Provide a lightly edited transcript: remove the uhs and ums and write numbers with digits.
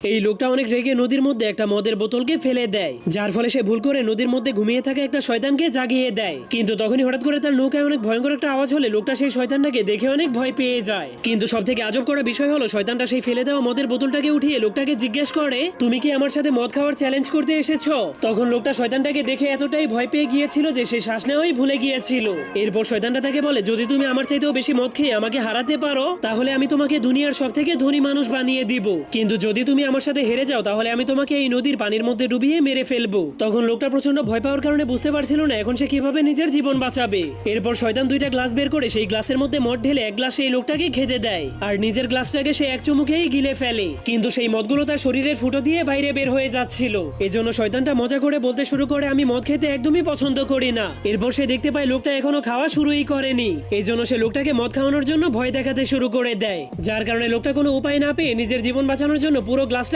এই লোকটা অনেক রেগে নদীর মধ্যে একটা মদের বোতলকে ফেলে দেয়, যার ফলে সে ভুল করে নদীর মধ্যে ঘুমিয়ে থাকা একটা শয়তানকে জাগিয়ে দেয়। কিন্তু তখনই হঠাৎ করে তার নৌকায় অনেক ভয়ঙ্কর একটা আওয়াজ হলে লোকটা সেই শয়তানটাকে দেখে অনেক ভয় পেয়ে যায়। কিন্তু সব থেকে আজব করা বিষয় হলো শয়তানটা সেই ফেলে দেওয়া মদের বোতলটাকে উঠিয়ে লোকটাকে জিজ্ঞেস করে, তুমি কি আমার সাথে মদ খাওয়ার চ্যালেঞ্জ করতে এসেছো? তখন লোকটা শয়তানটাকে দেখে এতটাই ভয় পেয়ে গিয়েছিল যে সে শ্বাস নেওয়াই ভুলে গিয়েছিল। এরপর শয়তানটা তাকে বলে, যদি তুমি আমার চাইতেও বেশি মদ খেয়ে আমাকে হারাতে পারো তাহলে আমি তোমাকে দুনিয়ার সব থেকে ধনী মানুষ বানিয়ে দিব, কিন্তু যদি তুমি আমার সাথে হেরে যাও তাহলে আমি তোমাকে এই নদীর পানির মধ্যে ডুবিয়ে মেরে ফেলবো। তখন লোকটা প্রচন্ড ভয় পাওয়ার কারণে বুঝতে পারছিল না এখন সে কিভাবে নিজের জীবন বাঁচাবে। এরপর শয়তান দুইটা গ্লাস বের করে সেই গ্লাসের মধ্যে মদ ঢেলে এক গ্লাস সেই লোকটাকে খেতে দেয়, আর নিজের গ্লাসটাকে সে এক চুমুকেই গিলে ফেলে। কিন্তু সেই মদগুলো তার শরীরের ফুটো দিয়ে বাইরে বের হয়ে যাচ্ছিল। এজন্য শয়তানটা মজা করে বলতে শুরু করে, আমি মদ খেতে একদমই পছন্দ করি না। এরপর সে দেখতে পায় লোকটা এখনো খাওয়া শুরুই করেনি। এজন্য সে লোকটাকে মদ খাওয়ানোর জন্য ভয় দেখাতে শুরু করে দেয়, যার কারণে লোকটা কোনো উপায় না পেয়ে নিজের জীবন বাঁচানোর জন্য পুরো গ্লাস